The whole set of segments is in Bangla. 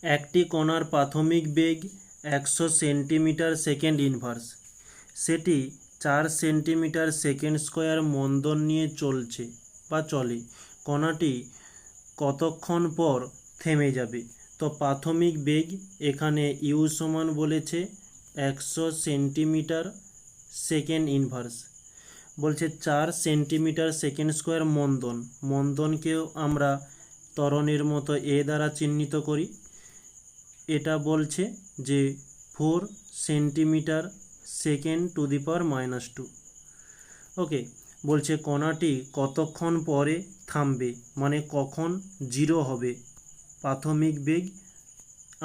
একটি কণার প্রাথমিক বেগ 100 সেন্টিমিটার সেকেন্ড ইনভার্স, সেটি 4 সেন্টিমিটার সেকেন্ড স্কোয়ার মন্দন নিয়ে চলছে বা চলে, কণাটি কতক্ষণ পর থেমে যাবে? তো প্রাথমিক বেগ এখানে ইউ সমান বলেছে 100 সেন্টিমিটার সেকেন্ড ইনভার্স, বলছে 4 সেন্টিমিটার সেকেন্ড স্কোয়ার মন্দন, মন্দনকেও আমরা ত্বরণের মতো এ দ্বারা চিহ্নিত করি। এটা বলছে যে 4 সেন্টিমিটার সেকেন্ড টু দি পাওয়ার -2। ওকে, বলছে কণাটি কতক্ষণ পরে থামবে, মানে কখন জিরো হবে। প্রাথমিক বেগ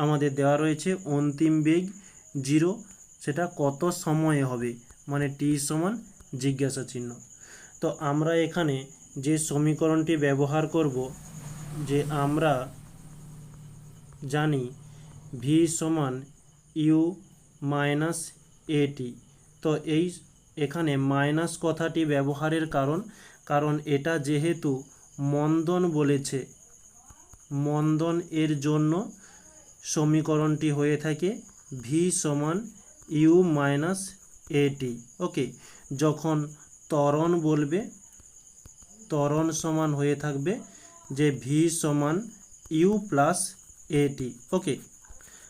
আমাদের দেওয়া রয়েছে, অন্তিম বেগ জিরো, সেটা কত সময়ে হবে, মানে টি সমান জিজ্ঞাসা চিহ্ন। তো আমরা এখানে যে সমীকরণটি ব্যবহার করব, যে আমরা জানি ভি সমান ইউ মাইনাস এটি। তো এখানে মাইনাস কথাটি ব্যবহারের কারণ এটা যেহেতু মন্দন বলেছে, মন্দন এর জন্য সমীকরণটি হয়ে থাকে ভি সমান ইউ মাইনাস এটি। ওকে, যখন ত্বরণ বলবে, ত্বরণ সমান হয়ে থাকবে যে ভি সমান ইউ প্লাস এটি। ওকে,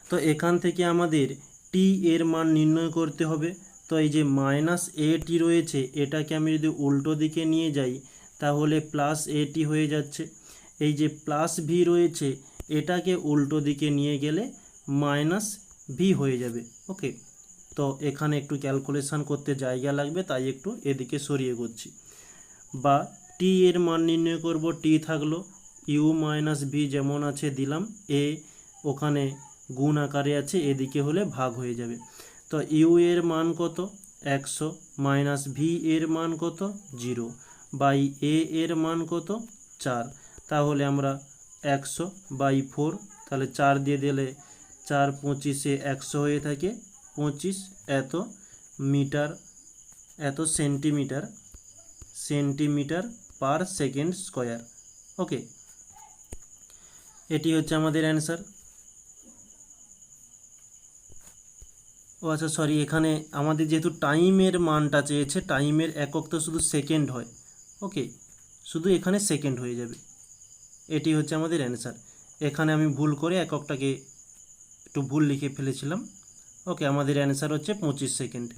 তো এখান থেকে আমাদের টি এর মান নির্ণয় করতে হবে। তো এই যে মাইনাস এটি রয়েছে, এটাকে আমি যদি উল্টো দিকে নিয়ে যাই তাহলে প্লাস এটি হয়ে যাচ্ছে। এই যে প্লাস ভি রয়েছে, এটাকে উল্টো দিকে নিয়ে গেলে মাইনাস ভি হয়ে যাবে। ওকে, তো এখানে একটু ক্যালকুলেশন করতে জায়গা লাগবে, তাই একটু এদিকে সরিয়ে করছি। বা টি এর মান নির্ণয় করব, টি থাকলো ইউ মাইনাস ভি যেমন আছে দিলাম, এ ওখানে গুণ আকারে আছে, এদিকে হলে ভাগ হয়ে যাবে। তো ইউ এর মান কত 100, মাইনাস ভি এর মান কত 0, বাই এ এর মান কত 4। তাহলে আমরা 100/4, তাহলে 4 দিয়ে দিলে 4 25-এ 100 হয়ে থাকে, 25 এত মিটার, এত সেন্টিমিটার পার সেকেন্ড স্কোয়ার। ওকে, এটি হচ্ছে আমাদের অ্যান্সার। ও আচ্ছা সরি, এখানে আমাদের যেহেতু টাইমের মানটা চেয়েছে, টাইমের একক তো শুধু সেকেন্ড হয়। ওকে, শুধু এখানে সেকেন্ড হয়ে যাবে। এটি হচ্ছে আমাদের অ্যান্সার। এখানে আমি ভুল করে এককটাকে একটু ভুল লিখে ফেলেছিলাম। ওকে, আমাদের অ্যান্সার হচ্ছে 25 সেকেন্ড।